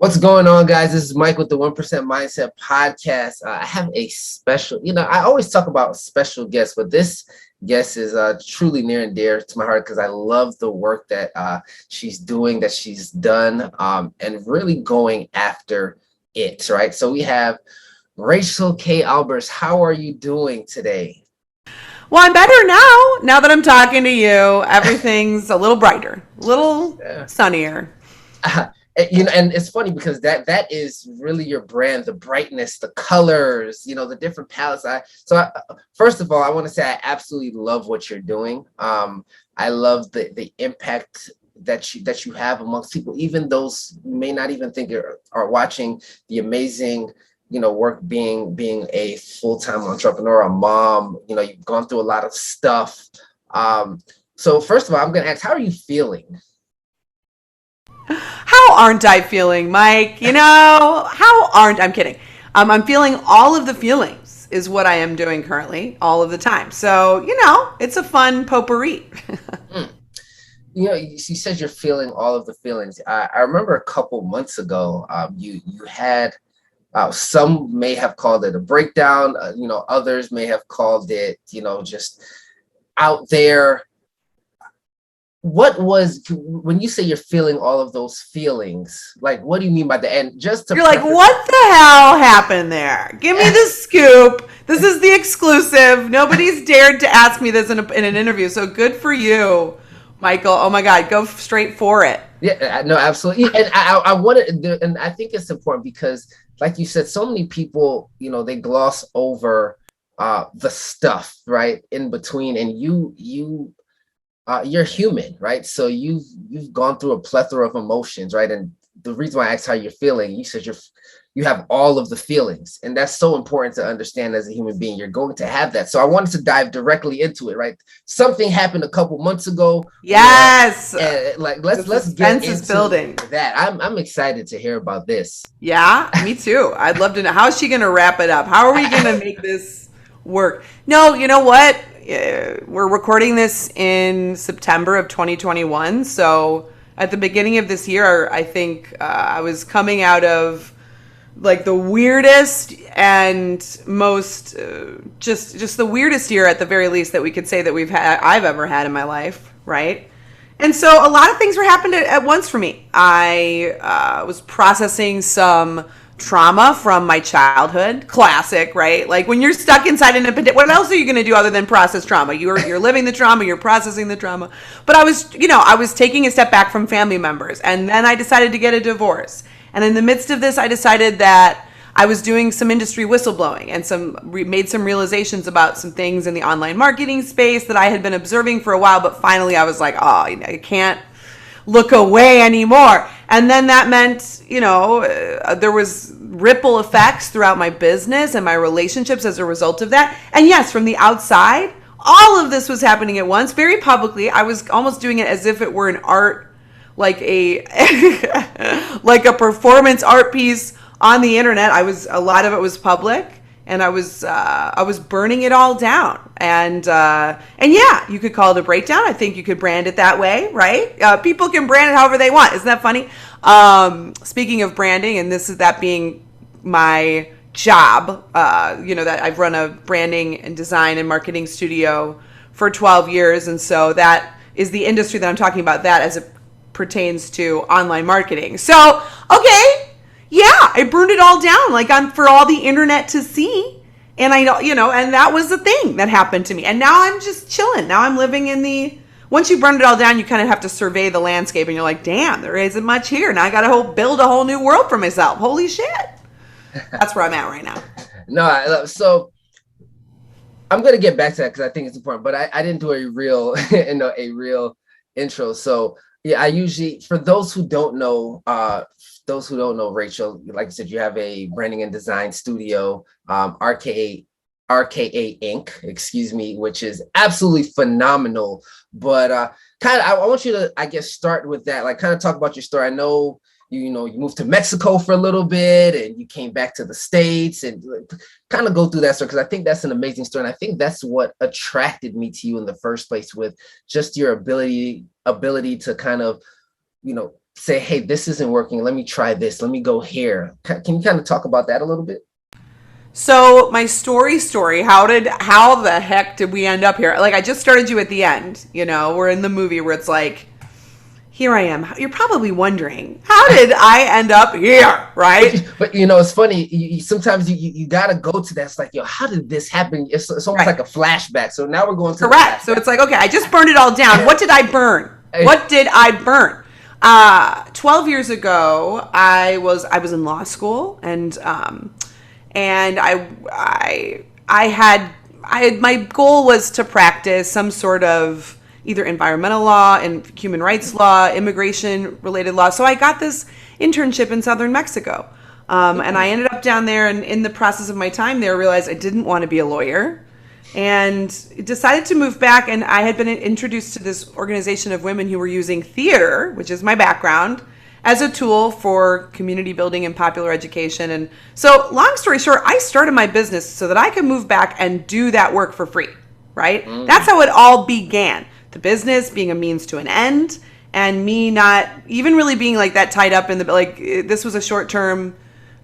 What's going on, guys? This is Mike with the 1% Mindset Podcast. I have a special, I always talk about special guests, but this guest is truly near and dear to my heart because I love the work that she's doing, that she's done, and really going after it, right? So we have Rachel K. Albers. How are you doing today? Well, I'm better now that I'm talking to you. Everything's a little brighter, a little sunnier. And it's funny because that is really your brand, the brightness, the colors, the different palettes. First of all, I want to say I absolutely love what you're doing. I love the impact that you have amongst people, even those who may not even think are watching the amazing, work being a full-time entrepreneur, a mom. You've gone through a lot of stuff. So first of all, I'm going to ask, how are you feeling? How aren't I feeling, Mike? I'm kidding. I'm feeling all of the feelings is what I am doing currently all of the time. So, it's a fun potpourri. You said you're feeling all of the feelings. I remember a couple months ago, you had, some may have called it a breakdown. Others may have called it, just out there. What was, when you say you're feeling all of those feelings, like, what do you mean by that? And you're like, what the hell happened there? Give me the scoop. This is the exclusive. Nobody's dared to ask me this in an interview. So good for you, Michael. Oh my God, go straight for it. Yeah, no, absolutely. And I wanted, and I think it's important because, like you said, so many people, they gloss over the stuff right in between, and you're human, right? So you've gone through a plethora of emotions, right? And the reason why I asked how you're feeling, you said you have all of the feelings, and that's so important to understand as a human being. You're going to have that. So I wanted to dive directly into it, right? Something happened a couple months ago. Yes. Let's get into building that. I'm excited to hear about this. Yeah, me too. I'd love to know, how is she going to wrap it up? How are we going to make this work? No, you know what? We're recording this in September of 2021. So at the beginning of this year, I think I was coming out of like the weirdest and most just the weirdest year at the very least that we could say that I've ever had in my life, right? And so a lot of things were happening at once for me. I was processing some trauma from my childhood. Classic, right? Like when you're stuck inside what else are you going to do other than process trauma? You're living the trauma, you're processing the trauma. But I was taking a step back from family members, and then I decided to get a divorce. And in the midst of this, I decided that I was doing some industry whistleblowing and made some realizations about some things in the online marketing space that I had been observing for a while, but finally I was like, I can't look away anymore. And then that meant, there was ripple effects throughout my business and my relationships as a result of that. And yes, from the outside, all of this was happening at once, very publicly. I was almost doing it as if it were an art, like a performance art piece on the internet. A lot of it was public. And I was burning it all down, and yeah, you could call it a breakdown. I think you could brand it that way, right? People can brand it however they want. Isn't that funny? Speaking of branding, and that being my job, that I've run a branding and design and marketing studio for 12 years, and so that is the industry that I'm talking about. That as it pertains to online marketing. So okay. Yeah, I burned it all down for all the internet to see. And I know, and that was the thing that happened to me. And now I'm just chilling. Now I'm living once you burn it all down, you kind of have to survey the landscape, and you're like, damn, there isn't much here. Now I got to build a whole new world for myself. Holy shit. That's where I'm at right now. No, so I'm going to get back to that because I think it's important, but I didn't do a real, intro. So yeah, I usually, for those who don't know Rachel, like I said, you have a branding and design studio, RKA Inc., excuse me, which is absolutely phenomenal. But I want you to, I guess, start with that, like kind of talk about your story. I know you moved to Mexico for a little bit, and you came back to the States, and kind of go through that story, because I think that's an amazing story, and I think that's what attracted me to you in the first place, with just your ability to kind of say, hey, this isn't working. Let me try this. Let me go here. Can you kind of talk about that a little bit? So my story, how the heck did we end up here? Like I just started you at the end, we're in the movie where it's like, here I am. You're probably wondering, how did I end up here? Right. But it's funny. Sometimes you got to go to that. It's like, how did this happen? It's almost like a flashback. So now we're going to correct. So it's like, okay, I just burned it all down. What did I burn? What did I burn? 12 years ago, I was in law school, and my goal was to practice some sort of either environmental law and human rights law, immigration related law. So I got this internship in southern Mexico. And I ended up down there, and in the process of my time there, realized I didn't want to be a lawyer and decided to move back. And I had been introduced to this organization of women who were using theater, which is my background, as a tool for community building and popular education. And so long story short, I started my business so that I could move back and do that work for free, right? That's how it all began. The business being a means to an end, and me not even really being like that tied up in this was a short-term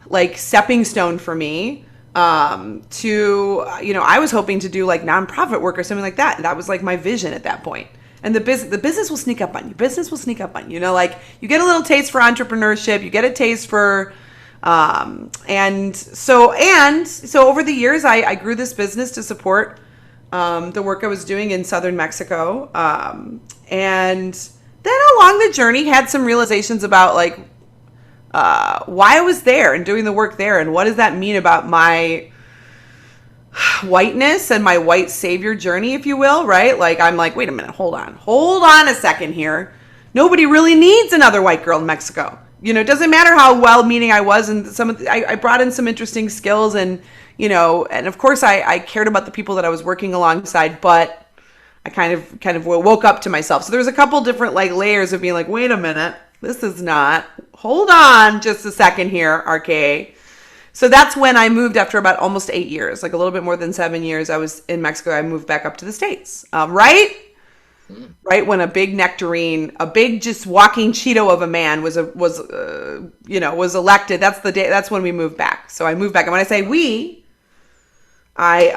like stepping stone for me to, I was hoping to do like nonprofit work or something like that. And that was like my vision at that point. And the business will sneak up on you. Business will sneak up on you. Like you get a little taste for entrepreneurship. You get a taste for, and so over the years, I grew this business to support the work I was doing in southern Mexico. And then along the journey, had some realizations about like why I was there and doing the work there, and what does that mean about my whiteness and my white savior journey, if you will, right? Like, I'm like, wait a minute, hold on a second here. Nobody really needs another white girl in Mexico. It doesn't matter how well-meaning I was, and I brought in some interesting skills, and and of course I cared about the people that I was working alongside, but I kind of woke up to myself. So there's a couple different like layers of being like, wait a minute, this is not, hold on just a second here, RKA. So that's when I moved after about almost 8 years, like a little bit more than 7 years. I was in Mexico. I moved back up to the States, right when a big nectarine, a big just walking Cheeto of a man was elected. That's the day. That's when we moved back. So I moved back, and when I say we, my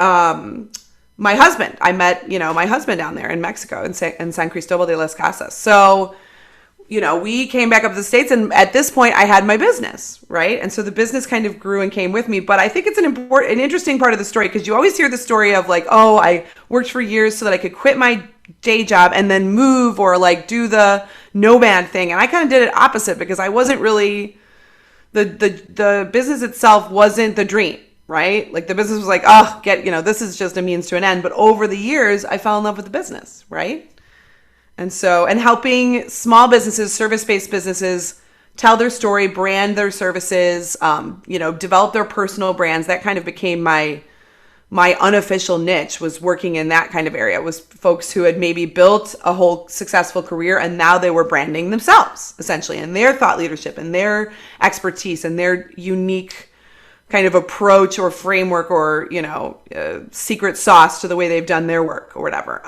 husband, I met, my husband down there in Mexico in San Cristobal de las Casas. So, we came back up to the States, and at this point I had my business, right? And so the business kind of grew and came with me. But I think it's an interesting part of the story, because you always hear the story of like, oh, I worked for years so that I could quit my day job and then move, or like do the nomad thing. And I kind of did it opposite, because I wasn't really, the business itself wasn't the dream. Right? Like the business was like, this is just a means to an end. But over the years, I fell in love with the business. Right? And helping small businesses, service-based businesses, tell their story, brand their services, develop their personal brands. That kind of became my unofficial niche, was working in that kind of area, was folks who had maybe built a whole successful career, and now they were branding themselves essentially, and their thought leadership and their expertise and their unique kind of approach or framework or, secret sauce to the way they've done their work or whatever.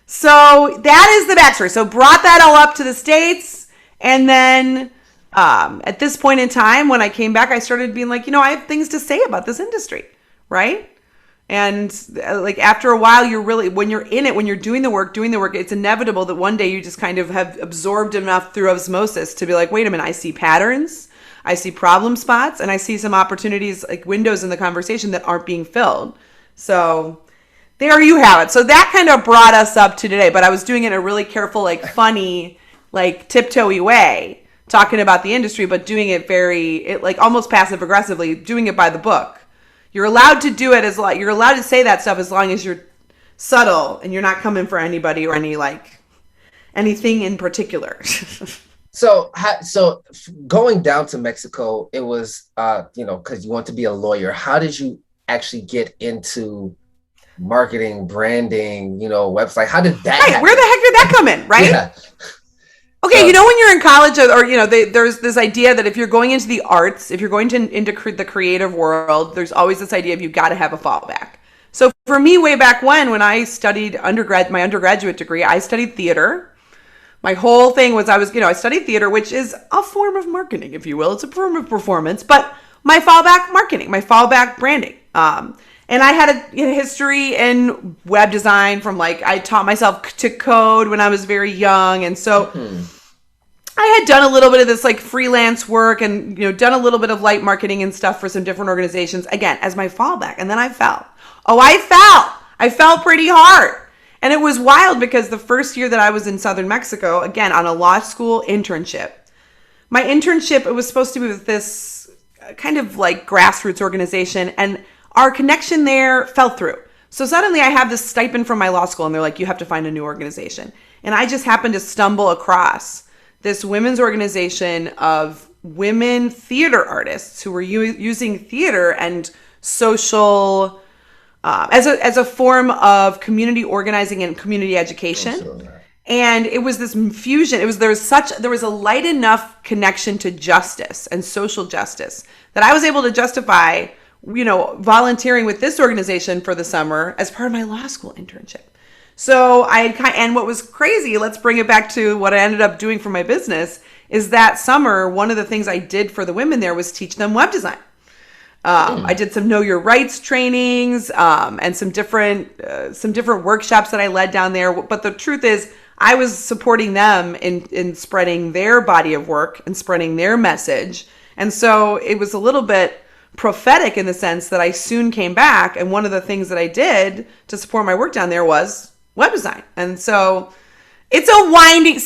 So that is the backstory. So brought that all up to the States. And then at this point in time, when I came back, I started being like, I have things to say about this industry, right? And like after a while, when you're in it, when you're doing the work, it's inevitable that one day you just kind of have absorbed enough through osmosis to be like, wait a minute, I see patterns. I see problem spots, and I see some opportunities, like windows in the conversation that aren't being filled. So there you have it. So that kind of brought us up to today, but I was doing it in a really careful, like funny, like tiptoey way, talking about the industry, but doing it like almost passive aggressively, doing it by the book. You're allowed to do it you're allowed to say that stuff as long as you're subtle and you're not coming for anybody or anything in particular. So going down to Mexico, it was, because you want to be a lawyer. How did you actually get into marketing, branding, website? How did that happen? Where the heck did that come in, right? Yeah. Okay, when you're in college or there's this idea that if you're going into the arts, if you're going into the creative world, there's always this idea of you've got to have a fallback. So for me, way back when I studied my undergraduate degree, I studied theater. My whole thing was I studied theater, which is a form of marketing, if you will. It's a form of performance, but my fallback marketing, my fallback branding. And I had a history in web design from I taught myself to code when I was very young. And so I had done a little bit of this freelance work and, done a little bit of light marketing and stuff for some different organizations, again, as my fallback. And then I fell. Oh, I fell pretty hard. And it was wild because the first year that I was in Southern Mexico, again, on a law school internship, my internship, it was supposed to be with this kind of grassroots organization, and our connection there fell through. So suddenly I have this stipend from my law school, and they're like, you have to find a new organization. And I just happened to stumble across this women's organization of women theater artists who were using theater and social as a form of community organizing and community education. Absolutely. And it was this fusion. There was a light enough connection to justice and social justice that I was able to justify, volunteering with this organization for the summer as part of my law school internship. So and what was crazy, let's bring it back to what I ended up doing for my business, is that summer, one of the things I did for the women there was teach them web design. I did some know your rights trainings, and some different workshops that I led down there. But the truth is, I was supporting them in spreading their body of work and spreading their message. And so it was a little bit prophetic in the sense that I soon came back. And one of the things that I did to support my work down there was web design. And so it's a winding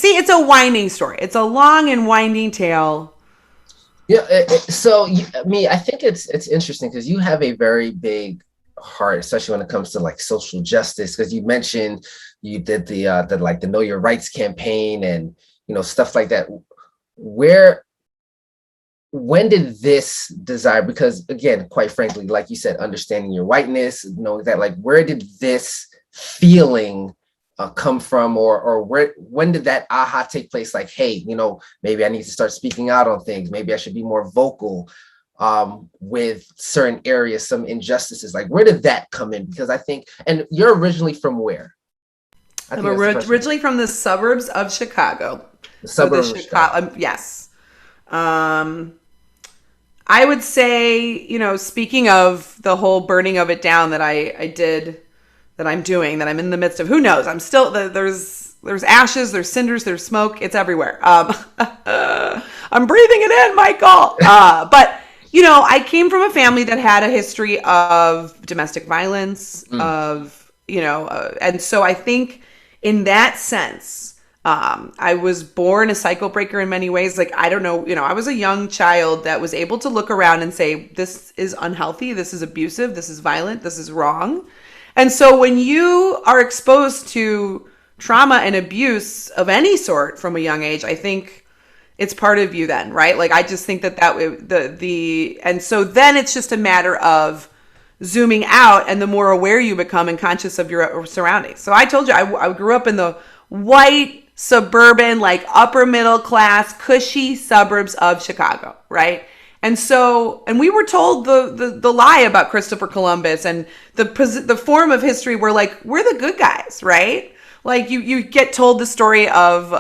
story. It's a long and winding tale. Yeah. I think it's interesting because you have a very big heart, especially when it comes to social justice. Because you mentioned you did the Know Your Rights campaign and stuff like that. When did this desire? Because again, quite frankly, like you said, understanding your whiteness, knowing that where did this feeling come from, or when did that aha take place? Hey, maybe I need to start speaking out on things. Maybe I should be more vocal with certain areas, some injustices. Where did that come in? Because I think, and you're originally from where? I'm originally from the suburbs of Chicago. The suburbs of Chicago. Yes. I would say, speaking of the whole burning of it down that I did, that I'm doing, that I'm in the midst of, who knows? I'm still, there's ashes, there's cinders, there's smoke, it's everywhere. I'm breathing it in, Michael. But, I came from a family that had a history of domestic violence, and so I think in that sense, I was born a cycle breaker in many ways. I don't know, I was a young child that was able to look around and say, this is unhealthy, this is abusive, this is violent, this is wrong. And so when you are exposed to trauma and abuse of any sort from a young age, I think it's part of you then, right? I just think that and so then it's just a matter of zooming out, and the more aware you become and conscious of your surroundings. So I told you, I grew up in the white, suburban, upper middle class, cushy suburbs of Chicago, right? And so, and we were told the lie about Christopher Columbus and the form of history where we're the good guys, right? You get told the story of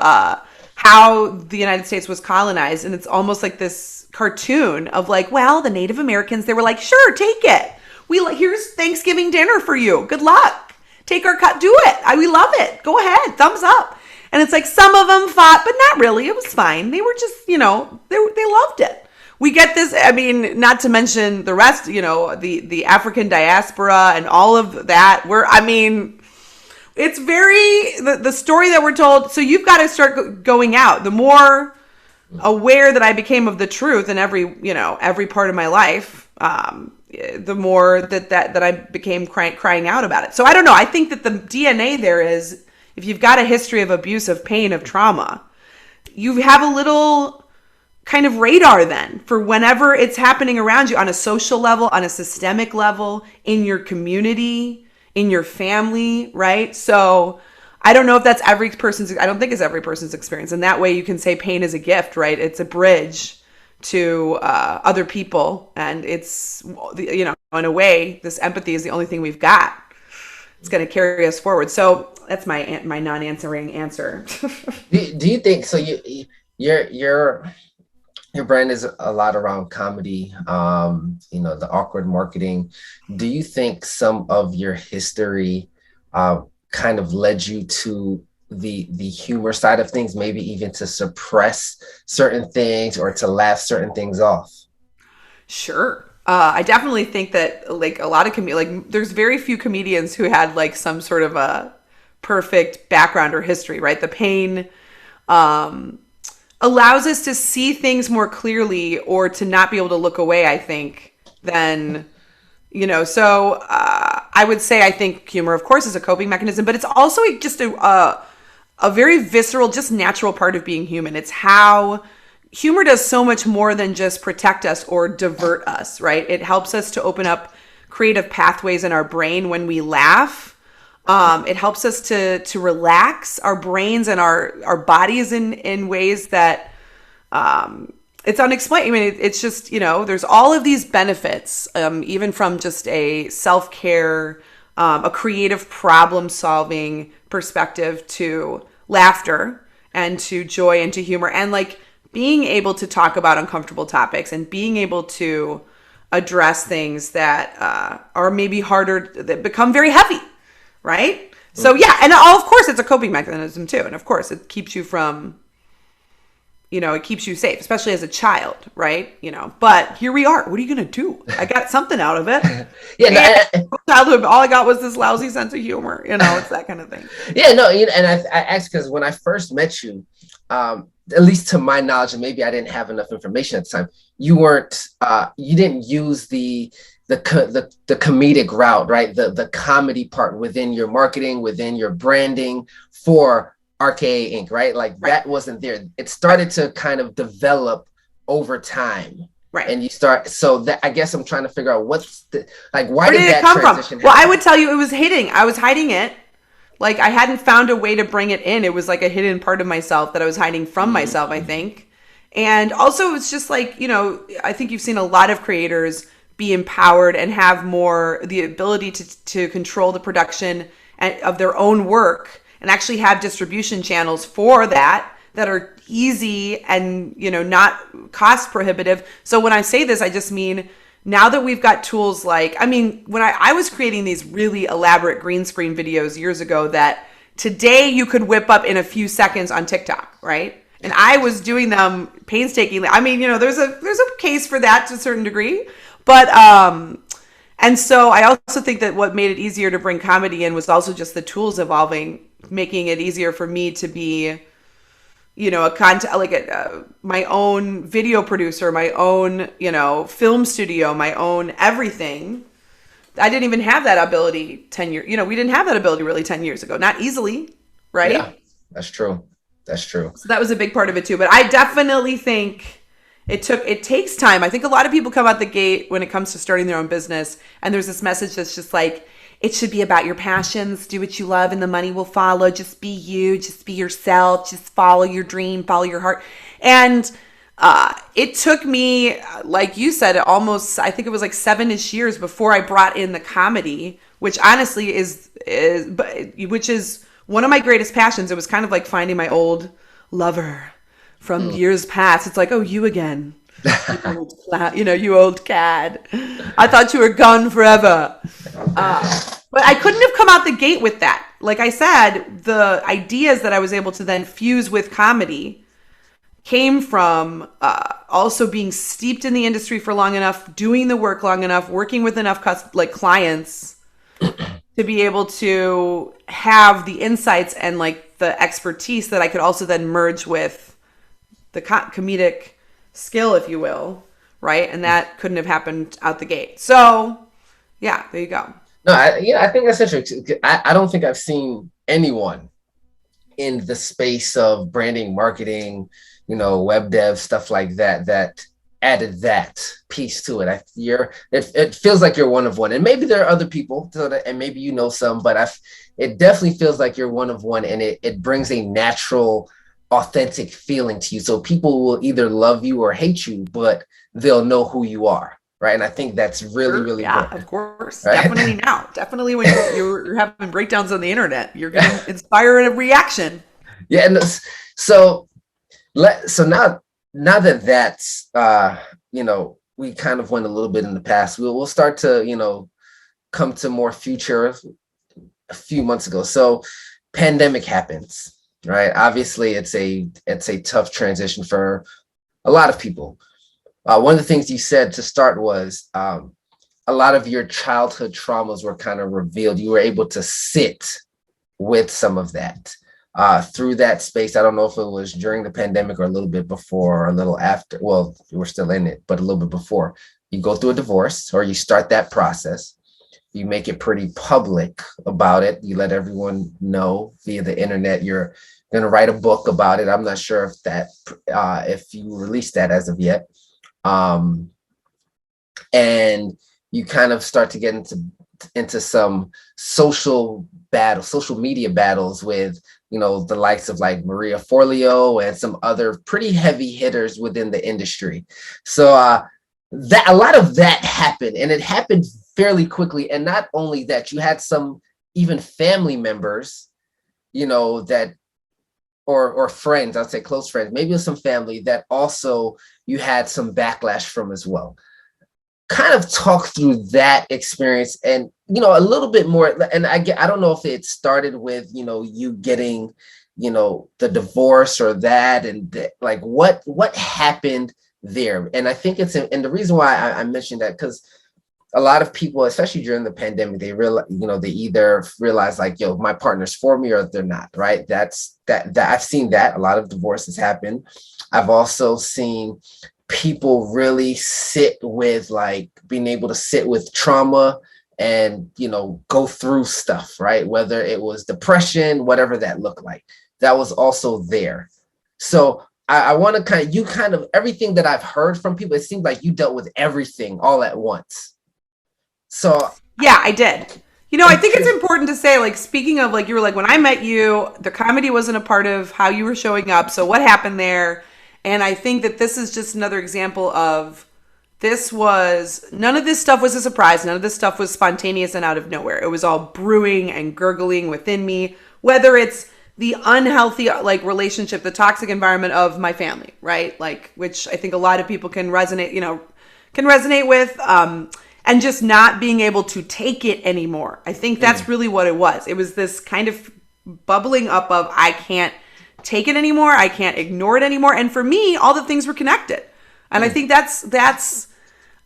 how the United States was colonized, and it's almost like this cartoon of the Native Americans, they were sure, take it. Here's Thanksgiving dinner for you. Good luck. Take our cut. Do it. We love it. Go ahead. Thumbs up. And it's some of them fought, but not really. It was fine. They were just, they loved it. We get this, not to mention the rest, the African diaspora and all of that. It's very, the story that we're told. So you've got to start going out. The more aware that I became of the truth in every part of my life, the more that I became crying out about it. So I don't know. I think that the DNA there is, if you've got a history of abuse, of pain, of trauma, you have a little kind of radar then for whenever it's happening around you on a social level, on a systemic level, in your community, in your family, right? So I don't know if that's I don't think it's every person's experience. And that way you can say pain is a gift, right? It's a bridge to other people. And it's, in a way, this empathy is the only thing we've got. It's going to carry us forward. So that's my non-answering answer. Do you think so? Your your your brand is a lot around comedy. The awkward marketing. Do you think some of your history uh, kind of led you to the humor side of things, maybe even to suppress certain things or to laugh certain things off? Sure. I definitely think that like a lot of like there's very few comedians who had like some sort of a perfect background or history, right? The pain um, allows us to see things more clearly or to not be able to look away, I think, than, I would say I think humor, of course, is a coping mechanism, but it's also just a very visceral, just natural part of being human. It's how humor does so much more than just protect us or divert us, right? It helps us to open up creative pathways in our brain when we laugh. It helps us to relax our brains and our bodies in ways that it's unexplained. I mean, it's just, there's all of these benefits, even from just a self-care, a creative problem solving perspective to laughter and to joy and to humor and like being able to talk about uncomfortable topics and being able to address things that are maybe harder, that become very heavy, right? So yeah, and of course it's a coping mechanism too. And of course it keeps you from, it keeps you safe, especially as a child, right? But here we are. What are you going to do? I got something out of it. Yeah, Childhood, all I got was this lousy sense of humor. It's that kind of thing. yeah, no, and I asked because when I first met you, at least to my knowledge, and maybe I didn't have enough information at the time, you didn't use the comedic route, right? The comedy part within your marketing, within your branding for RKA Inc., right? Like Right. that wasn't there. It started to kind of develop over time. Right. And so that I guess I'm trying to figure out why Where did did it that come from? transition Well, I happen? would tell you it was hiding. I was hiding it. Like I hadn't found a way to bring it in. It was like a hidden part of myself that I was hiding from myself, I think. And also it's just like, I think you've seen a lot of creators be empowered and have more the ability to control the production of their own work and actually have distribution channels for that are easy and, not cost prohibitive. So when I say this, I just mean now that we've got tools like, when I was creating these really elaborate green screen videos years ago that today you could whip up in a few seconds on TikTok, right? And I was doing them painstakingly. There's a case for that to a certain degree, but and so I also think that what made it easier to bring comedy in was also just the tools evolving, making it easier for me to be, a content like my own video producer, my own, film studio, my own everything. I didn't even have that ability 10 years. We didn't have that ability really 10 years ago. Not easily, right? Yeah, that's true. That's true. So that was a big part of it too. But I definitely think it takes time. I think a lot of people come out the gate when it comes to starting their own business, and there's this message that's just like, it should be about your passions, do what you love, and the money will follow. Just be you, just be yourself, just follow your dream, follow your heart. And it took me, like you said, almost, I think it was like 7-ish years before I brought in the comedy, which honestly which is one of my greatest passions. It was kind of like finding my old lover from years past. It's like, oh, you again. You old cad. I thought you were gone forever. But I couldn't have come out the gate with that. Like I said, the ideas that I was able to then fuse with comedy came from also being steeped in the industry for long enough, doing the work long enough, working with enough clients to be able to have the insights and like the expertise that I could also then merge with the comedic skill, if you will, right? And that couldn't have happened out the gate. So, yeah, there you go. No, I think that's interesting. I don't think I've seen anyone in the space of branding, marketing, web dev, stuff like that added that piece to it. It feels like you're one of one, and maybe there are other people, and maybe some, but it definitely feels like you're one of one, and it brings a natural, authentic feeling to you. So people will either love you or hate you, but they'll know who you are. right? And I think that's really, Sure. really Yeah, of important, course. right? Definitely now. Definitely when you're having breakdowns on the internet, you're going to inspire a reaction. Yeah, and so so now that that's we kind of went a little bit in the past, we'll start to come to more future a few months ago. So pandemic happens, right? Obviously, it's a tough transition for a lot of people. One of the things you said to start was a lot of your childhood traumas were kind of revealed. You were able to sit with some of that through that space. I don't know if it was during the pandemic or a little bit before or a little after. Well, we're still in it, but a little bit before. You go through a divorce or you start that process. You make it pretty public about it. You let everyone know via the internet. You're going to write a book about it. I'm not sure if you released that as of yet. Um, and you kind of start to get into some social media battles with the likes of like Maria Forleo and some other pretty heavy hitters within the industry. So that a lot of that happened, and it happened fairly quickly. And not only that, you had some even family members, that or friends, I'd say close friends, maybe with some family that also you had some backlash from as well. Kind of talk through that experience and a little bit more. And I don't know if it started with you getting the divorce or that, and like what happened there. And I think and the reason why I mentioned that, because a lot of people, especially during the pandemic, they realize, they either realize like, yo, my partner's for me or they're not, right? That I've seen that a lot of divorces happen. I've also seen people really sit with like being able to sit with trauma and go through stuff, right? Whether it was depression, whatever that looked like, that was also there. So I want to kind of everything that I've heard from people, it seems like you dealt with everything all at once. So Yeah, I did. I think it's important to say, like, speaking of, like, you were like, when I met you, the comedy wasn't a part of how you were showing up. So what happened there? And I think that this is just another example of none of this stuff was a surprise. None of this stuff was spontaneous and out of nowhere. It was all brewing and gurgling within me, whether it's the unhealthy, like, relationship, the toxic environment of my family, right? Like, which I think a lot of people can resonate with, and just not being able to take it anymore. I think that's really what it was. It was this kind of bubbling up of, I can't take it anymore. I can't ignore it anymore. And for me, all the things were connected. And I think that's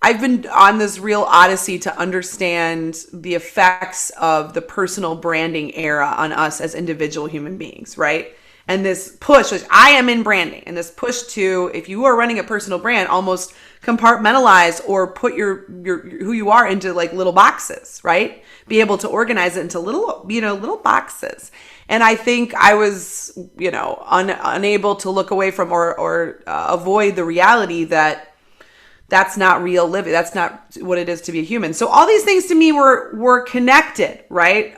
I've been on this real odyssey to understand the effects of the personal branding era on us as individual human beings, right? And this push, which I am in branding, and this push to, if you are running a personal brand, almost compartmentalize or put your who you are into like little boxes, right? Be able to organize it into little boxes. And I think I was, unable to look away from or avoid the reality that that's not real living. That's not what it is to be a human. So all these things to me were connected, right?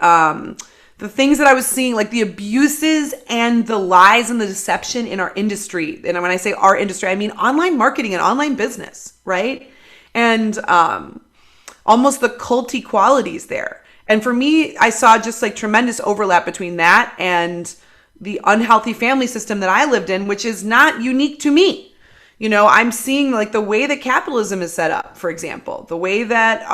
The things that I was seeing, like the abuses and the lies and the deception in our industry. And when I say our industry, I mean online marketing and online business, right? And almost the culty qualities there. And for me, I saw just like tremendous overlap between that and the unhealthy family system that I lived in, which is not unique to me. I'm seeing like the way that capitalism is set up, for example, the way that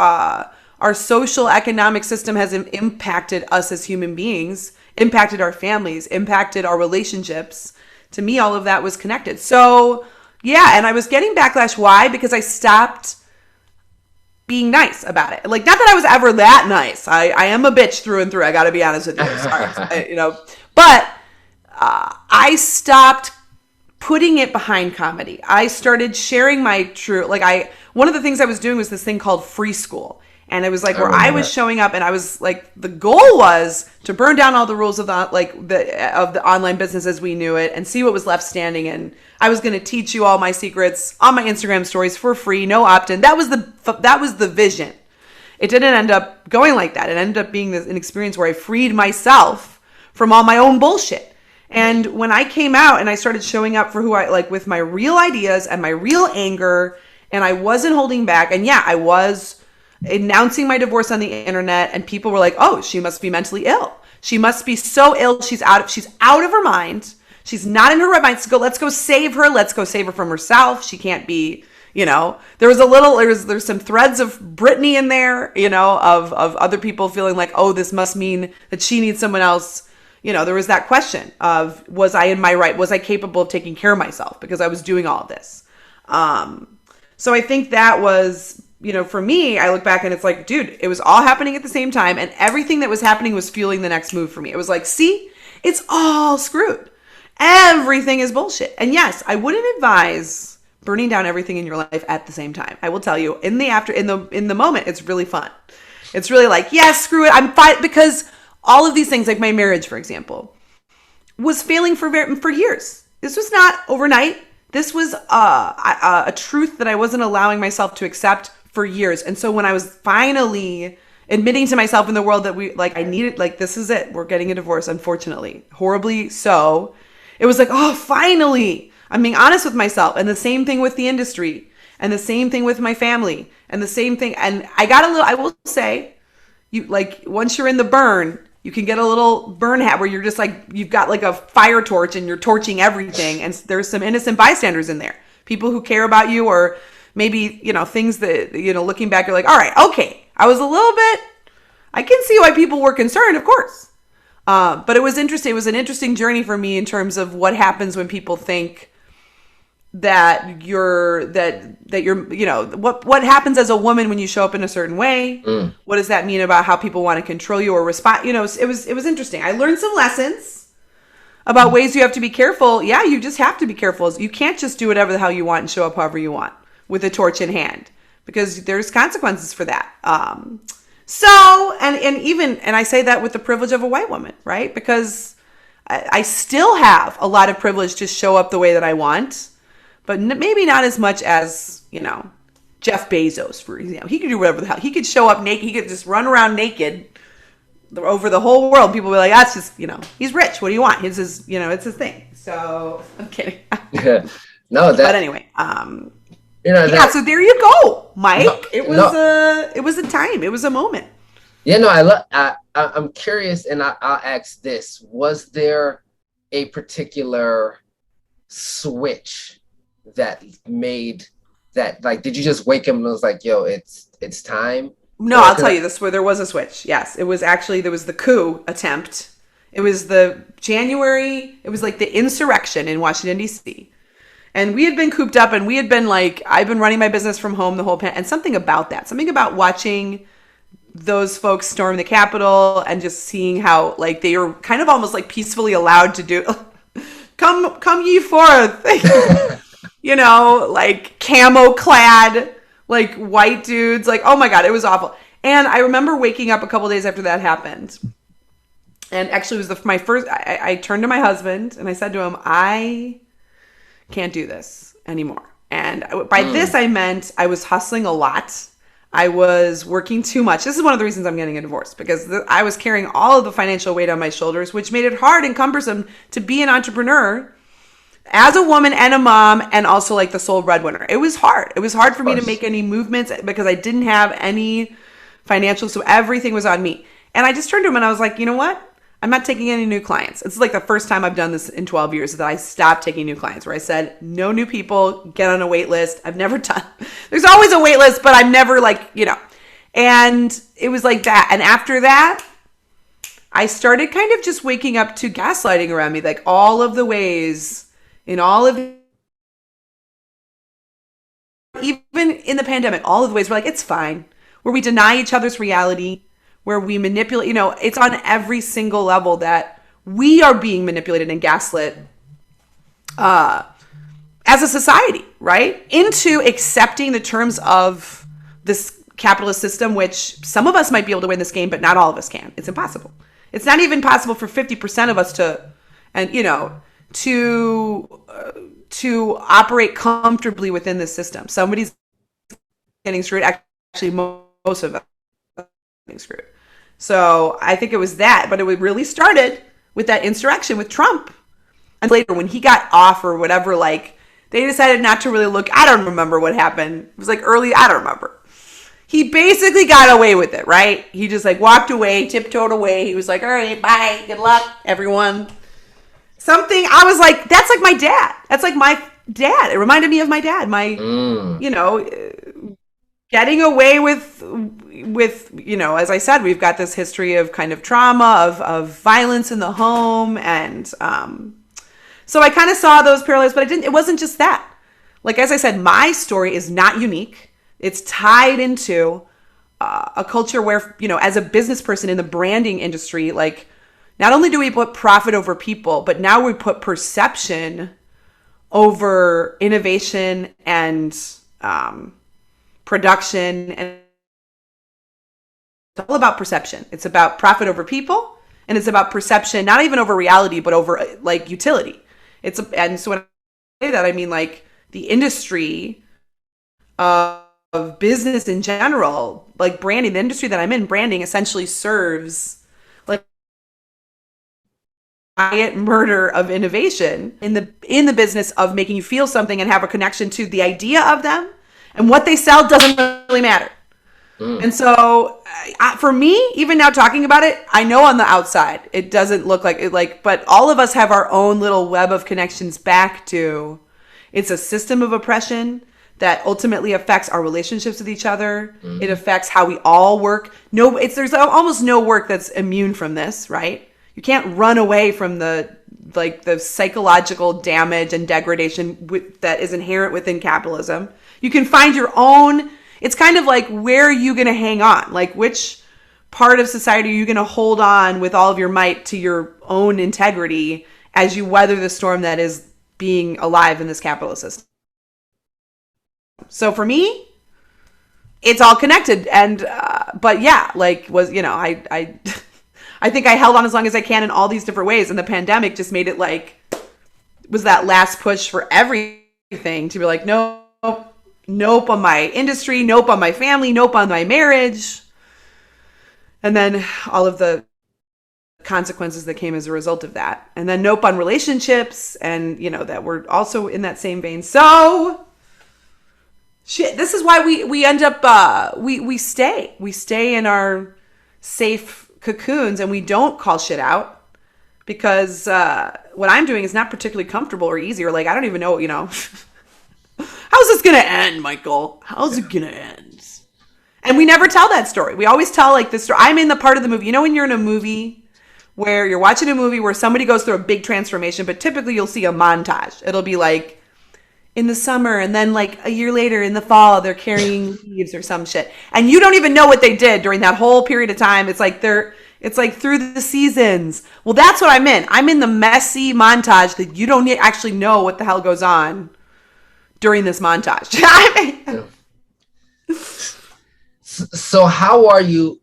our social economic system has impacted us as human beings, impacted our families, impacted our relationships. To me, all of that was connected. So yeah, and I was getting backlash. Why? Because I stopped being nice about it. Like, not that I was ever that nice. I am a bitch through and through. I got to be honest with you. Sorry, but I stopped putting it behind comedy. I started sharing my true, one of the things I was doing was this thing called free school. And it was like where I was showing up and I was like, the goal was to burn down all the rules of the online business as we knew it and see what was left standing. And I was going to teach you all my secrets on my Instagram stories for free, no opt-in. That was the vision. It didn't end up going like that. It ended up being an experience where I freed myself from all my own bullshit. And when I came out and I started showing up for who I like with my real ideas and my real anger And I wasn't holding back. And yeah, I was announcing my divorce on the internet, and people were like, "Oh, she must be mentally ill. She must be so ill. She's out of her mind. She's not in her right mind. Let's go save her. Let's go save her from herself. She can't be, there's some threads of Britney in there, of other people feeling like, oh, this must mean that she needs someone else. There was that question of, was I in my right? Was I capable of taking care of myself because I was doing all of this? So I think that was, for me, I look back and it's like, dude, it was all happening at the same time. And everything that was happening was fueling the next move for me. It was like, see, it's all screwed. Everything is bullshit. And yes, I wouldn't advise burning down everything in your life at the same time. I will tell you, in the moment, it's really fun. It's really like, yes, screw it. I'm fine, because all of these things, like my marriage, for example, was failing for years. This was not overnight. This was a truth that I wasn't allowing myself to accept for years. And so when I was finally admitting to myself in the world that I needed, this is it. We're getting a divorce, unfortunately. Horribly so. It was like, oh, finally, I'm being honest with myself. And the same thing with the industry, and the same thing with my family, and the same thing. And I will say, once you're in the burn, you can get a little burn hat where you're just like, you've got like a fire torch and you're torching everything. And there's some innocent bystanders in there, people who care about you, or maybe, things that, looking back, you're like, all right, okay, I can see why people were concerned, of course. But it was interesting. It was an interesting journey for me in terms of what happens when people think that what happens as a woman when you show up in a certain way. What does that mean about how people want to control you or respond? It was interesting. I learned some lessons about ways you have to be careful. Yeah, you just have to be careful. You can't just do whatever the hell you want and show up however you want with a torch in hand, because there's consequences for that. And I say that with the privilege of a white woman, right? Because I still have a lot of privilege to show up the way that I want, but maybe not as much as, Jeff Bezos, for example. He could do whatever the hell. He could show up naked. He could just run around naked over the whole world. People will be like, that's just, he's rich. What do you want? It's his thing. So I'm kidding. Yeah. No, but anyway, so there you go, Mike. It was a time. It was a moment. Yeah, no, I'm curious, and I'll ask this: was there a particular switch that made that? Like, did you just wake up and it was like, "Yo, it's time"? No, I'll tell you this: where there was a switch. Yes, it was actually there was the coup attempt. It was the January. It was like the insurrection in Washington D.C. And we had been cooped up, and we had been like, I've been running my business from home the whole and something about watching those folks storm the Capitol and just seeing how like they were kind of almost like peacefully allowed to do, come ye forth, like camo clad, like white dudes, like, oh my God, it was awful. And I remember waking up a couple days after that happened. And actually it was my first, I turned to my husband and I said to him, I can't do this anymore. And by this, I meant I was hustling a lot. I was working too much. This is one of the reasons I'm getting a divorce, because I was carrying all of the financial weight on my shoulders, which made it hard and cumbersome to be an entrepreneur as a woman and a mom, and also like the sole breadwinner. It was hard. It was hard for me to make any movements because I didn't have any financial, so everything was on me. And I just turned to him and I was like, you know what? I'm not taking any new clients. It's like the first time I've done this in 12 years that I stopped taking new clients, where I said, no new people, get on a wait list. I've never done, there's always a wait list, but I'm never like, and it was like that. And after that, I started kind of just waking up to gaslighting around me, like all of the ways in all of, even in the pandemic, all of the ways we're like, it's fine, where we deny each other's reality, where we manipulate, it's on every single level that we are being manipulated and gaslit as a society, right? Into accepting the terms of this capitalist system, which some of us might be able to win this game, but not all of us can. It's impossible. It's not even possible for 50% of us to operate comfortably within this system. Somebody's getting screwed. Actually, most of us are getting screwed. So I think it was that, but it really started with that insurrection with Trump. And later when he got off or whatever, like They decided not to really look. I don't remember what happened. It was like early. I don't remember. He basically got away with it, right? He just like walked away, tiptoed away. He was like, all right, bye. Good luck, everyone. Something. I was like, that's like my dad. That's like my dad. It reminded me of my dad. You know, getting away with, as I said, we've got this history of kind of trauma, of violence in the home. And so I kind of saw those parallels, but it wasn't just that. Like, as I said, my story is not unique. It's tied into a culture where, as a business person in the branding industry, like, not only do we put profit over people, but now we put perception over innovation and production. And it's all about perception. It's about profit over people, and it's about perception, not even over reality, but over like utility. And so when I say that, I mean like the industry of business in general, like branding, the industry that I'm in, branding essentially serves like quiet murder of innovation in the business of making you feel something and have a connection to the idea of them, and what they sell doesn't really matter. And so for me, even now talking about it, I know on the outside it doesn't look like it, like, but all of us have our own little web of connections back to, it's a system of oppression that ultimately affects our relationships with each other. It affects how we all work. There's almost no work that's immune from this, right? You can't run away from the psychological damage and degradation that is inherent within capitalism. You can find your own. It's kind of like, where are you going to hang on? Like, which part of society are you going to hold on with all of your might to your own integrity as you weather the storm that is being alive in this capitalist system? So for me, it's all connected. And, but yeah, like I I think I held on as long as I can in all these different ways. And the pandemic just made it like, was that last push for everything to be like, nope on my industry, nope on my family, nope on my marriage. And then all of the consequences that came as a result of that. And then nope on relationships, and that we're also in that same vein. So shit, this is why we end up we stay in our safe cocoons, and we don't call shit out, because what I'm doing is not particularly comfortable or easy, or like, I don't even know, how's this gonna end, Michael? How's it gonna end? And we never tell that story. We always tell like this story. I'm in the part of the movie, when you're in a movie where you're watching a movie where somebody goes through a big transformation, but typically you'll see a montage. It'll be like in the summer, and then like a year later in the fall, they're carrying leaves or some shit. And you don't even know what they did during that whole period of time. It's like through the seasons. Well, that's what I'm in. I'm in the messy montage that you don't actually know what the hell goes on during this montage. So how are you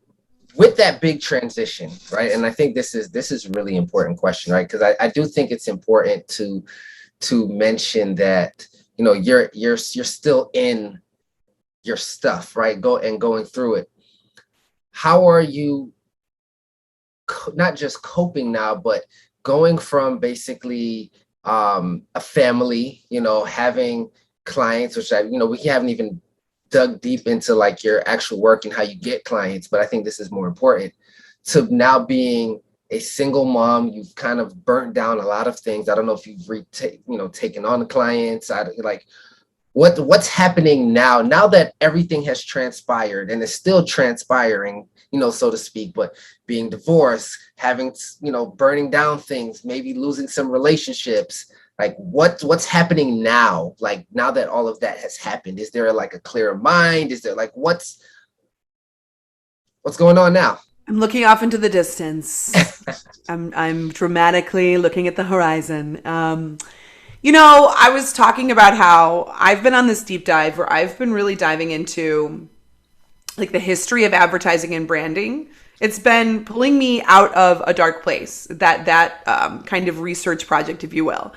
with that big transition, right? And I think this is a really important question, right? Because I do think it's important to mention that you're still in your stuff, right? Going through it. How are you not just coping now, but going from basically a family, having clients, which we haven't even dug deep into like your actual work and how you get clients, but I think this is more important, to now being a single mom. You've kind of burnt down a lot of things. I don't know if you've taken on the clients. What's happening now that everything has transpired and is still transpiring, so to speak, but being divorced, having, burning down things, maybe losing some relationships. Like what's happening now? Like now that all of that has happened, is there like a clearer mind? Is there like, what's going on now? I'm looking off into the distance. I'm dramatically looking at the horizon. I was talking about how I've been on this deep dive where I've been really diving into like the history of advertising and branding. It's been pulling me out of a dark place, that kind of research project, if you will.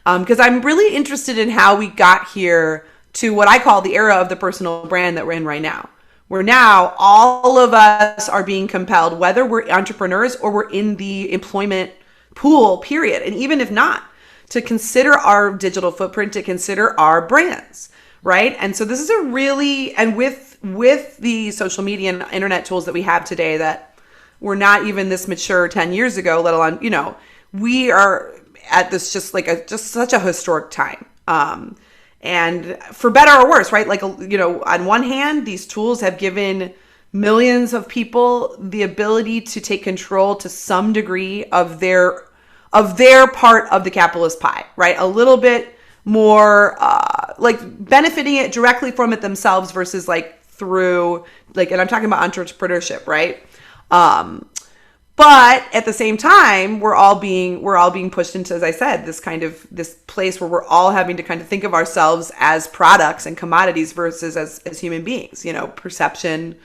Because I'm really interested in how we got here to what I call the era of the personal brand that we're in right now. Where now all of us are being compelled, whether we're entrepreneurs or we're in the employment pool, period, and even if not, to consider our digital footprint, to consider our brands, right? And so this is a really, and with the social media and internet tools that we have today that were not even this mature 10 years ago, let alone, we are at this just such a historic time. And for better or worse, right? Like, on one hand, these tools have given millions of people the ability to take control to some degree of their part of the capitalist pie, right? A little bit more like benefiting it directly from it themselves versus like through like, and I'm talking about entrepreneurship, right? But at the same time, we're all being pushed into, as I said, this place where we're all having to kind of think of ourselves as products and commodities versus as human beings. Perception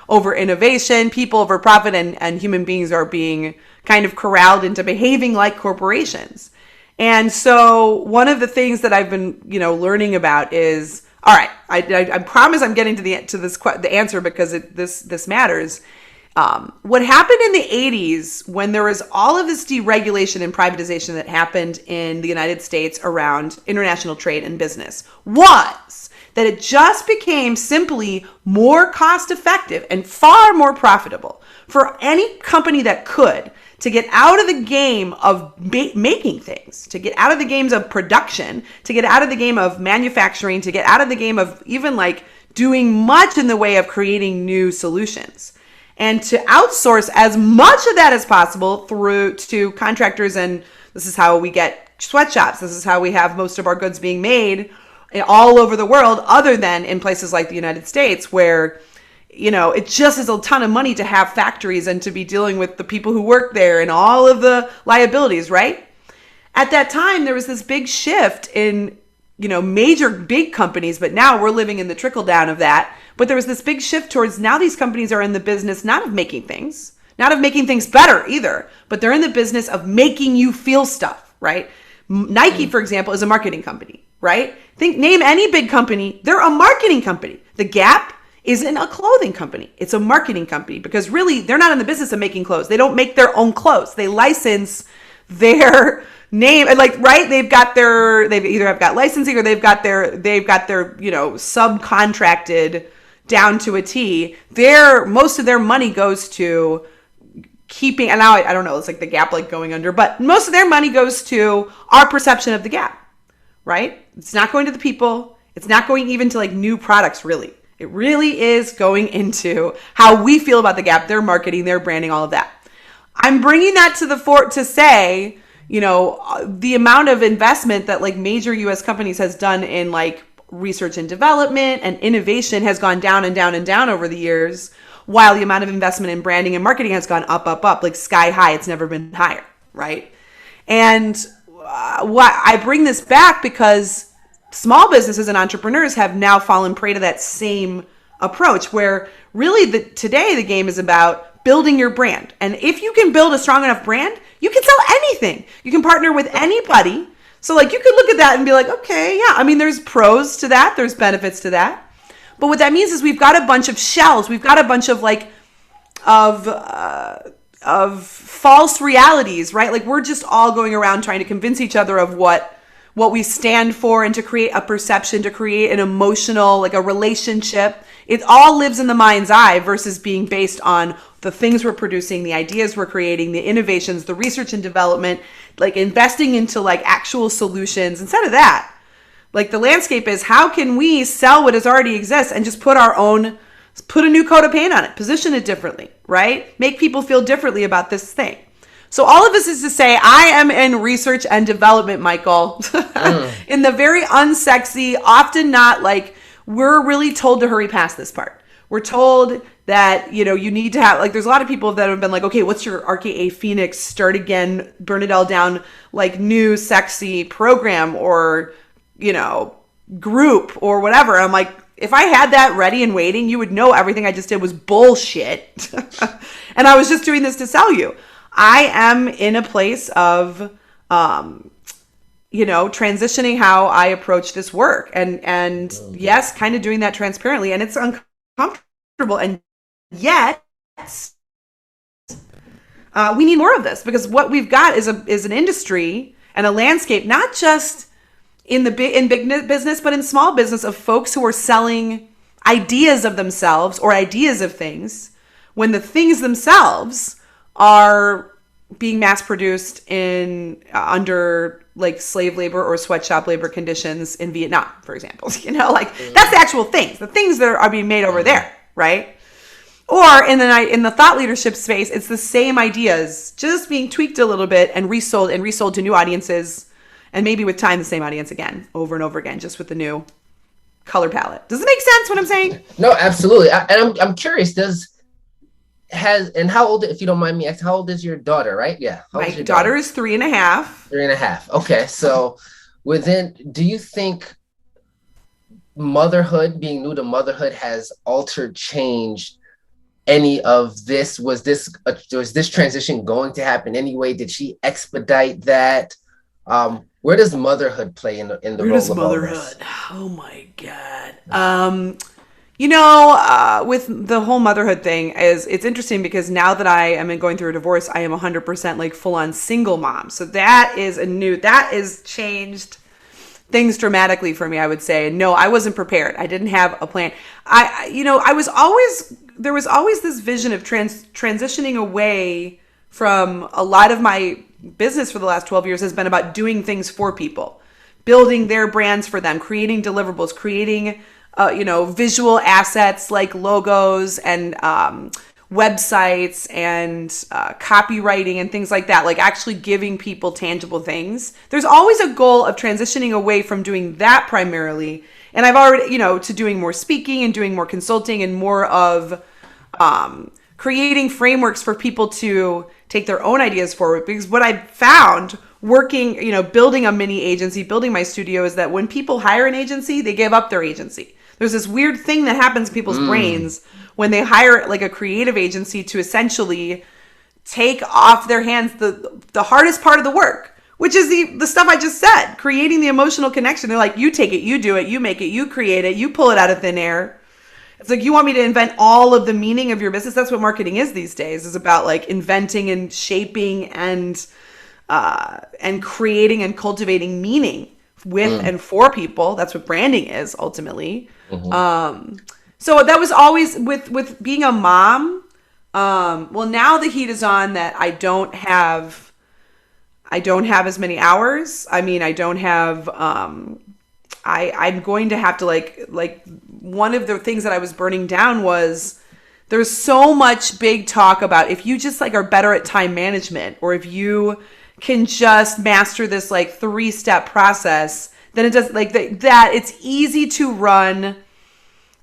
over innovation, people over profit, and human beings are being kind of corralled into behaving like corporations. And so one of the things that I've been, learning about is, all right, I promise I'm getting to the answer because this matters. What happened in the 80s when there was all of this deregulation and privatization that happened in the United States around international trade and business was that it just became simply more cost effective and far more profitable for any company that could to get out of the game of making things, to get out of the games of production, to get out of the game of manufacturing, to get out of the game of even like doing much in the way of creating new solutions. And to outsource as much of that as possible through to contractors. And this is how we get sweatshops. This is how we have most of our goods being made all over the world, other than in places like the United States, where, it just is a ton of money to have factories and to be dealing with the people who work there and all of the liabilities, right? At that time, there was this big shift in, major big companies, but now we're living in the trickle down of that. But there was this big shift towards now these companies are in the business not of making things, not of making things better either, but they're in the business of making you feel stuff, right? Nike, for example, is a marketing company, right? Name any big company, they're a marketing company. The Gap isn't a clothing company. It's a marketing company because really they're not in the business of making clothes. They don't make their own clothes. They license their name, like, right? They've either have got licensing or they've got their, subcontracted down to a T. Most of their money goes to keeping, and now I don't know, it's like the Gap like going under, but most of their money goes to our perception of the Gap, right? It's not going to the people. It's not going even to like new products, really. It really is going into how we feel about the Gap, their marketing, their branding, all of that. I'm bringing that to the fore to say, the amount of investment that like major US companies has done in like research and development and innovation has gone down and down and down over the years, while the amount of investment in branding and marketing has gone up, like sky high. It's never been higher, right? And what I bring this back because small businesses and entrepreneurs have now fallen prey to that same approach where really today the game is about building your brand. And if you can build a strong enough brand, you can sell anything. You can partner with anybody. So like you could look at that and be like, okay, yeah, I mean, there's pros to that. There's benefits to that. But what that means is we've got a bunch of shells. We've got a bunch of like, of false realities, right? Like we're just all going around trying to convince each other of what we stand for and to create a perception, to create an emotional, like a relationship. It all lives in the mind's eye versus being based on the things we're producing, the ideas we're creating, the innovations, the research and development, like investing into like actual solutions. Instead of that, like the landscape is how can we sell what has already exists and just put a new coat of paint on it, position it differently, right? Make people feel differently about this thing. So all of this is to say, I am in research and development, Michael, in the very unsexy, often not like, we're really told to hurry past this part. We're told that, you need to have, like, there's a lot of people that have been like, okay, what's your RKA Phoenix start again, burn it all down, like new sexy program or, group or whatever. I'm like, if I had that ready and waiting, you would know everything I just did was bullshit. And I was just doing this to sell you. I am in a place of, transitioning how I approach this work and yes, kind of doing that transparently, and it's uncomfortable. And yet we need more of this because what we've got is an industry and a landscape, not just in big business, but in small business, of folks who are selling ideas of themselves or ideas of things, when the things themselves are being mass produced in under like slave labor or sweatshop labor conditions in Vietnam, for example. Like that's the actual things, the things that are being made over there, right? Or in the thought leadership space, it's the same ideas just being tweaked a little bit and resold to new audiences, and maybe with time the same audience again, over and over again, just with the new color palette. Does it make sense what I'm saying? No, absolutely. And I'm curious. And how old, if you don't mind me asking, how old is your daughter? Right? Yeah. My daughter is 3.5. 3.5. Okay, so do you think motherhood, being new to motherhood, has altered, changed any of this? Was this transition going to happen anyway? Did she expedite that? Where does motherhood play in the Where role does of motherhood? all this? Oh my God. With the whole motherhood thing, it's interesting because now that I am going through a divorce, I am 100% like full on single mom. So that is changed things dramatically for me, I would say. No, I wasn't prepared. I didn't have a plan. There was always this vision of transitioning away from a lot of my business for the last 12 years has been about doing things for people, building their brands for them, creating deliverables, creating visual assets like logos and websites and copywriting and things like that, like actually giving people tangible things. There's always a goal of transitioning away from doing that primarily. And I've already, to doing more speaking and doing more consulting and more of creating frameworks for people to take their own ideas forward. Because what I found working, building a mini agency, building my studio, is that when people hire an agency, they give up their agency. There's this weird thing that happens in people's brains when they hire like a creative agency to essentially take off their hands the hardest part of the work, which is the stuff I just said, creating the emotional connection. They're like, you take it, you do it, you make it, you create it, you pull it out of thin air. It's like, you want me to invent all of the meaning of your business? That's what marketing is these days, is about like inventing and shaping and creating and cultivating meaning with and for people. That's what branding is ultimately. So that was always with being a mom. Well, now the heat is on that I don't have as many hours. I mean, I don't have, I'm going to have to like one of the things that I was burning down was there's so much big talk about if you just like are better at time management, or if you can just master this like 3-step process, then it does like that it's easy to run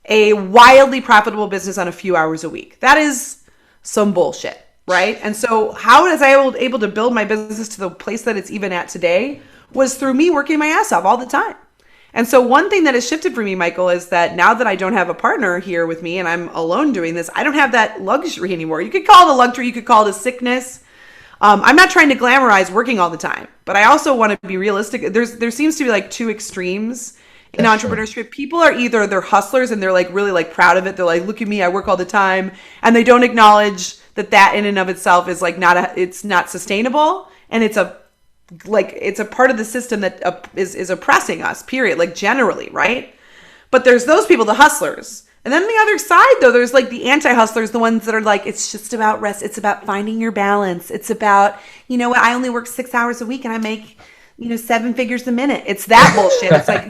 a wildly profitable business on a few hours a week. That is some bullshit, right? And so how was I able to build my business to the place that it's even at today was through me working my ass off all the time. And so one thing that has shifted for me, Michael, is that now that I don't have a partner here with me and I'm alone doing this, I don't have that luxury anymore. You could call it a luxury, you could call it a sickness. I'm not trying to glamorize working all the time, but I also want to be realistic. There seems to be like two extremes in entrepreneurship. People are either they're hustlers and they're like really like proud of it. They're like, look at me, I work all the time. And they don't acknowledge that in and of itself is like it's not sustainable. And it's a part of the system that is oppressing us, period. Like generally, right? But there's those people, the hustlers. And then the other side, though, there's like the anti-hustlers, the ones that are like, it's just about rest. It's about finding your balance. It's about, I only work 6 hours a week and I make, 7 figures a minute. It's that bullshit. It's like,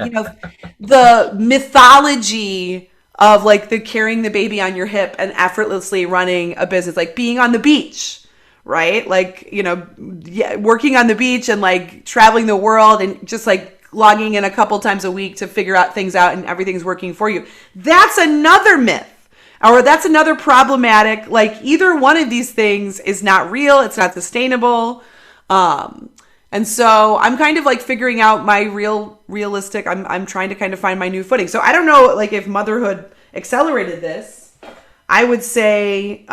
the mythology of like the carrying the baby on your hip and effortlessly running a business, like being on the beach, right? Like, working on the beach and like traveling the world and just like logging in a couple times a week to figure out things out and everything's working for you. That's another myth, or that's another problematic, like either one of these things is not real. It's not sustainable. And so I'm kind of like figuring out my realistic, I'm trying to kind of find my new footing. So I don't know, like if motherhood accelerated this, I would say,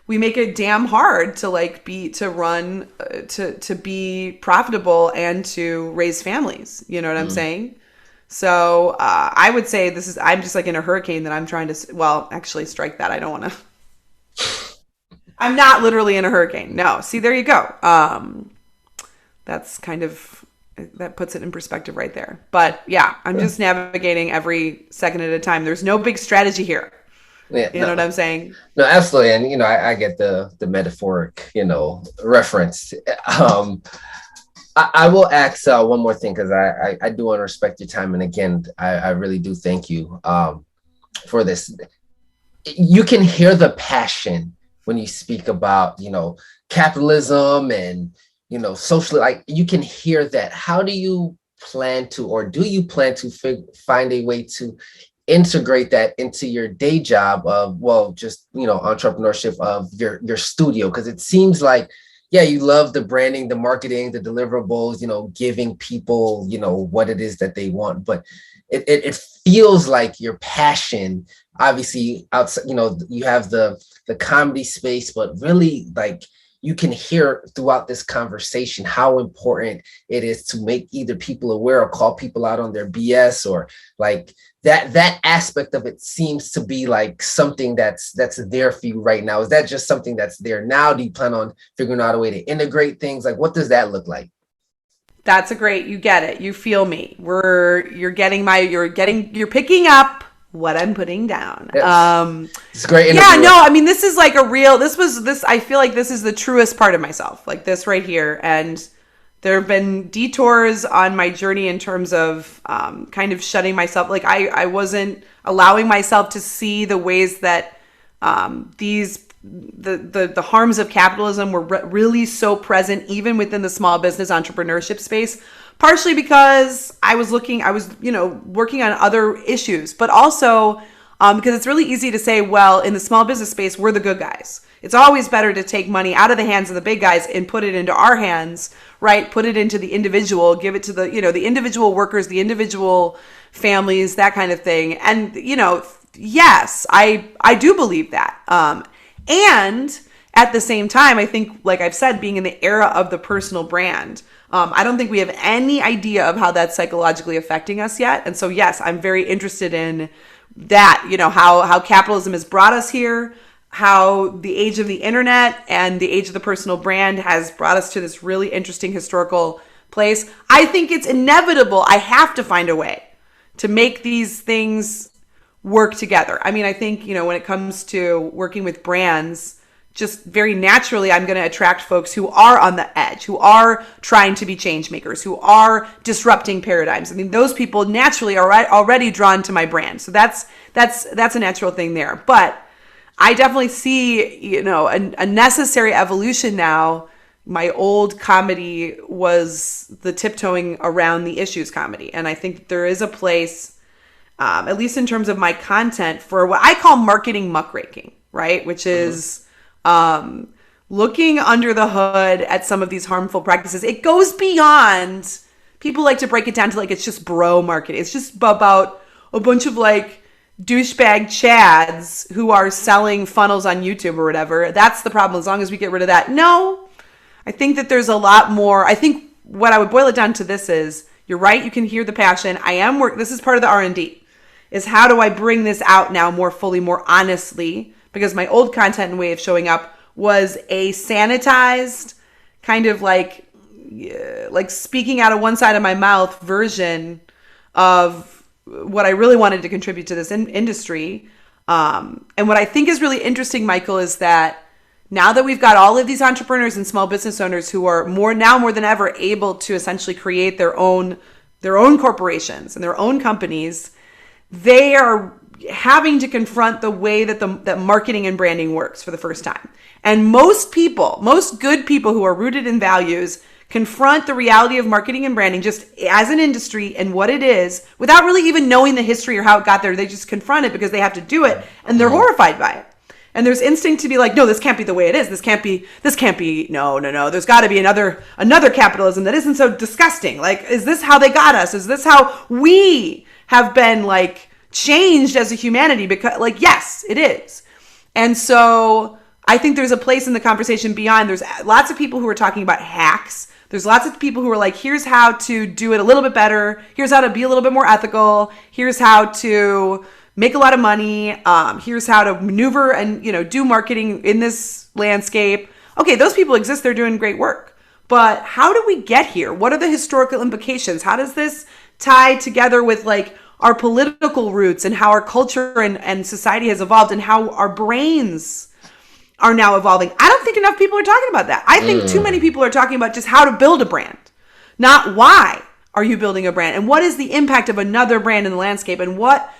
we make it damn hard to like be profitable and to raise families. You know what I'm saying? So I would say I'm just like in a hurricane that I'm trying to, well, actually strike that. I don't want to. I'm not literally in a hurricane. No. See, there you go. That's kind of, that puts it in perspective right there. But yeah, I'm just navigating every second at a time. There's no big strategy here. Yeah, You know what no, I'm saying? no, absolutely. And I get the metaphoric, reference. I will ask one more thing because I do want to respect your time. And again, I really do thank you for this. You can hear the passion when you speak about, capitalism and, socially, like you can hear that. How do you plan to, or do you plan to find a way to integrate that into your day job of, well, just, entrepreneurship of your studio? Because it seems like, yeah, you love the branding, the marketing, the deliverables, giving people, what it is that they want. But it feels like your passion, obviously outside, you have the comedy space, but really like you can hear throughout this conversation how important it is to make either people aware or call people out on their BS, or like that aspect of it seems to be like something that's there for you right now. Is that just something that's there now? Do you plan on figuring out a way to integrate things? Like, what does that look like? That's a great, you get it. You feel me. You're picking up what I'm putting down. Yes. It's a great interview. Yeah, no, I mean, this is like I feel like this is the truest part of myself, like this right here. And there have been detours on my journey in terms of kind of shutting myself. Like I wasn't allowing myself to see the ways that the harms of capitalism were really so present even within the small business entrepreneurship space, partially because I was working on other issues, but also because it's really easy to say, well, in the small business space, we're the good guys. It's always better to take money out of the hands of the big guys and put it into our hands, right? Put it into the individual, give it to the individual workers, the individual families, that kind of thing. And, yes, I do believe that. And at the same time, I think, like I've said, being in the era of the personal brand, I don't think we have any idea of how that's psychologically affecting us yet. And so, yes, I'm very interested in that, how capitalism has brought us here, how the age of the internet and the age of the personal brand has brought us to this really interesting historical place. I think it's inevitable. I have to find a way to make these things work together. I mean, I think, when it comes to working with brands, just very naturally, I'm going to attract folks who are on the edge, who are trying to be change makers, who are disrupting paradigms. I mean, those people naturally are already drawn to my brand. So that's a natural thing there. But I definitely see, a necessary evolution now. My old comedy was the tiptoeing around the issues comedy. And I think there is a place, at least in terms of my content, for what I call marketing muckraking, right? Which is looking under the hood at some of these harmful practices. It goes beyond, people like to break it down to like, it's just bro marketing. It's just about a bunch of like douchebag chads who are selling funnels on YouTube or whatever. That's the problem. As long as we get rid of that. No, I think that there's a lot more. I think what I would boil it down to this is, you're right. You can hear the passion. This is part of the R&D, is how do I bring this out now more fully, more honestly? Because my old content and way of showing up was a sanitized kind of like speaking out of one side of my mouth version of what I really wanted to contribute to this industry. And what I think is really interesting, Michael, is that now that we've got all of these entrepreneurs and small business owners who are more than ever able to essentially create their own corporations and their own companies, they are having to confront the way that marketing and branding works for the first time. And most good people who are rooted in values confront the reality of marketing and branding just as an industry and what it is without really even knowing the history or how it got there. They just confront it because they have to do it and they're horrified by it. And there's instinct to be like, no, this can't be the way it is. This can't be, no. There's got to be another capitalism that isn't so disgusting. Like, is this how they got us? Is this how we have been like changed as a humanity? Because like, yes, it is. And so I think there's a place in the conversation beyond. There's lots of people who are talking about hacks. There's lots of people who are like, here's how to do it a little bit better. Here's how to be a little bit more ethical. Here's how to make a lot of money. Here's how to maneuver and, do marketing in this landscape. Okay, those people exist. They're doing great work. But how do we get here? What are the historical implications? How does this tie together with like our political roots and how our culture and society has evolved and how our brains are now evolving? I don't think enough people are talking about that. I think too many people are talking about just how to build a brand, not why are you building a brand and what is the impact of another brand in the landscape and what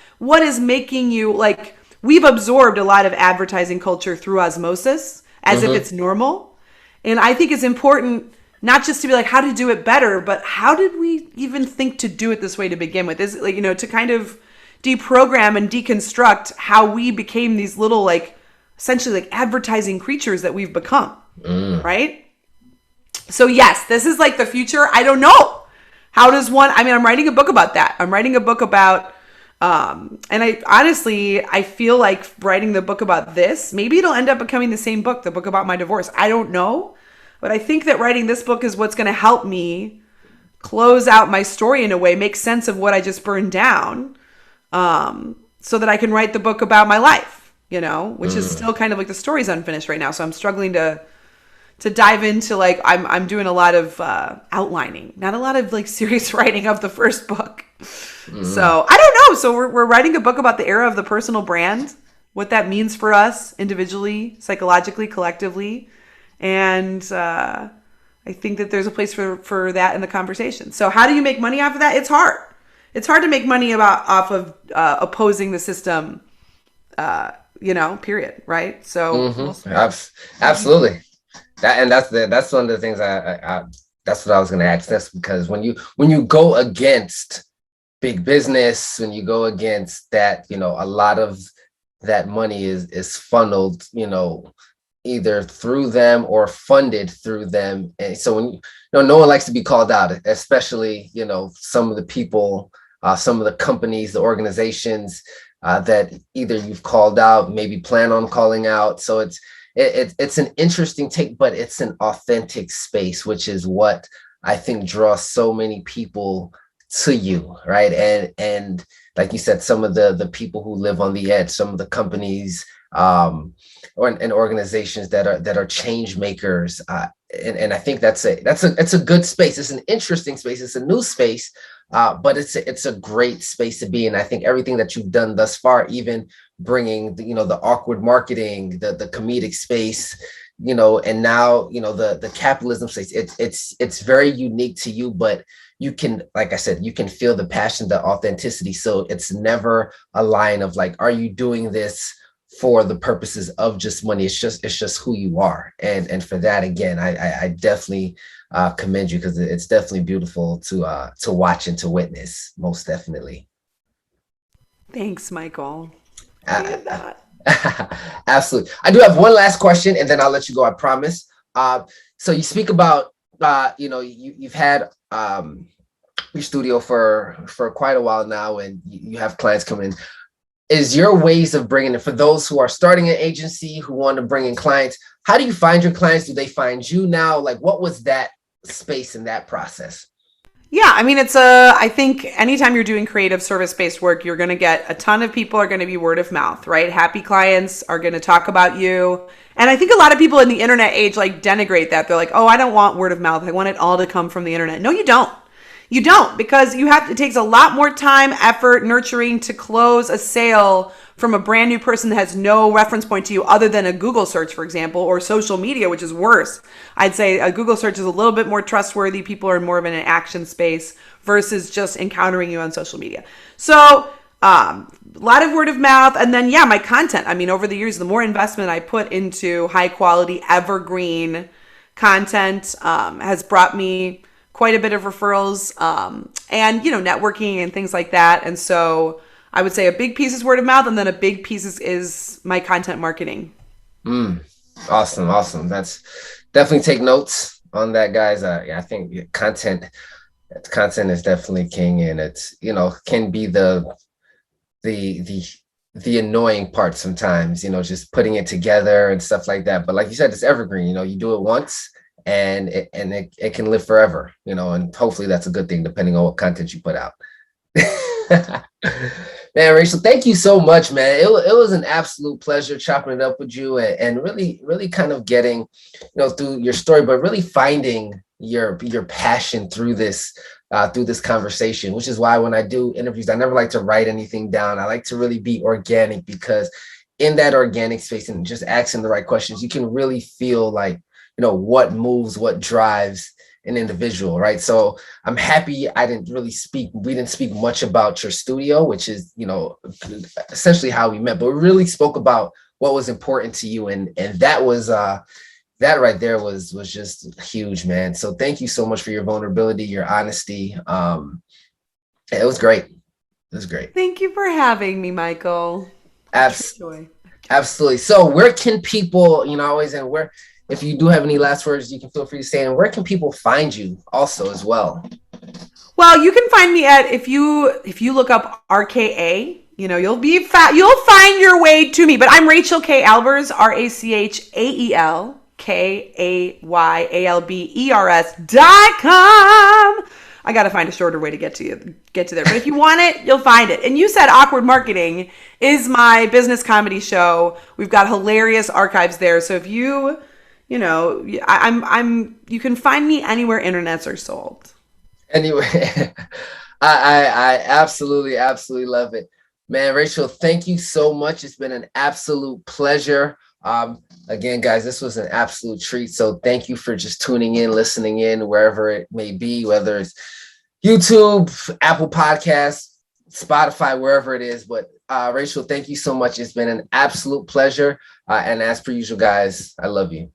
is making you like, we've absorbed a lot of advertising culture through osmosis as if it's normal. And I think it's important not just to be like how to do it better, but how did we even think to do it this way to begin with? Is it like, to kind of deprogram and deconstruct how we became these little like essentially like advertising creatures that we've become, right? So yes, this is like the future. I don't know. How does one, I'm writing a book about that. I'm writing a book about, and I feel like writing the book about this, maybe it'll end up becoming the same book, the book about my divorce. I don't know. But I think that writing this book is what's going to help me close out my story in a way, make sense of what I just burned down, so that I can write the book about my life, which is still kind of like the story's unfinished right now. So I'm struggling to dive into like, I'm doing a lot of outlining, not a lot of like serious writing of the first book. So I don't know. So we're writing a book about the era of the personal brand, what that means for us individually, psychologically, collectively. And I think that there's a place for that in the conversation. So how do you make money off of that? It's hard. It's hard to make money off of opposing the system, period. Right. So absolutely. That's one of the things that's what I was going to ask this, because when you go against big business, when you go against that, a lot of that money is funneled, either through them or funded through them. And so when no one likes to be called out, especially, some of the people, some of the companies, the organizations that either you've called out, maybe plan on calling out. So it's an interesting take, but it's an authentic space, which is what I think draws so many people to you, right? And like you said, some of the people who live on the edge, some of the companies, and organizations that are change makers, and I think it's a good space. It's an interesting space. It's a new space, but it's a great space to be in. I think everything that you've done thus far, even bringing the awkward marketing, the comedic space, and now the capitalism space. It's very unique to you, but you can, like I said, you can feel the passion, the authenticity. So it's never a line of like, are you doing this for the purposes of just money? It's just who you are. And for that, again, I definitely commend you, because it's definitely beautiful to watch and to witness, most definitely. Thanks, Michael. Absolutely. I do have one last question and then I'll let you go, I promise. So you speak about, you've had your studio for quite a while now, and you have clients come in. Is your ways of bringing it, for those who are starting an agency, who want to bring in clients, how do you find your clients? Do they find you now? Like, what was that space in that process? Yeah, I think anytime you're doing creative service-based work, you're going to get a ton of people are going to be word of mouth, right? Happy clients are going to talk about you. And I think a lot of people in the internet age like denigrate that. They're like, oh, I don't want word of mouth. I want it all to come from the internet. No, you don't. You don't, because it takes a lot more time, effort, nurturing to close a sale from a brand new person that has no reference point to you other than a Google search, for example, or social media, which is worse. I'd say a Google search is a little bit more trustworthy. People are more of in an action space versus just encountering you on social media. So a lot of word of mouth. And then, my content. Over the years, the more investment I put into high quality, evergreen content has brought me quite a bit of referrals, and, networking and things like that. And so I would say a big piece is word of mouth. And then a big piece is my content marketing. Awesome. That's definitely take notes on that, guys. I think content is definitely king, and it's, can be the annoying part sometimes, just putting it together and stuff like that. But like you said, it's evergreen, you do it once, and it can live forever, and hopefully that's a good thing, depending on what content you put out. Man, Rachel, thank you so much, man. It was an absolute pleasure chopping it up with you and really, really kind of getting, through your story, but really finding your passion through this conversation, which is why when I do interviews, I never like to write anything down. I like to really be organic because in that organic space and just asking the right questions, you can really feel like, what moves, what drives an individual, right? So I'm happy we didn't speak much about your studio, which is, essentially how we met, but we really spoke about what was important to you. And that was that right there was just huge, man. So thank you so much for your vulnerability, your honesty. It was great. It was great. Thank you for having me, Michael. A true Abs- joy. Absolutely. So where can people, always, and where, if you do have any last words, you can feel free to say, and where can people find you also as well? Well, you can find me at if you look up RKA, you'll find your way to me. But I'm Rachel K. Albers, RachaelKayalbers.com. I got to find a shorter way to get to there. But if you want it, you'll find it. And you said Awkward Marketing is my business comedy show. We've got hilarious archives there. So if you you can find me anywhere internets are sold. Anyway, I absolutely, absolutely love it. Man, Rachel, thank you so much. It's been an absolute pleasure. Again, guys, this was an absolute treat. So thank you for just tuning in, listening in, wherever it may be, whether it's YouTube, Apple Podcasts, Spotify, wherever it is. But Rachel, thank you so much. It's been an absolute pleasure. And as per usual, guys, I love you.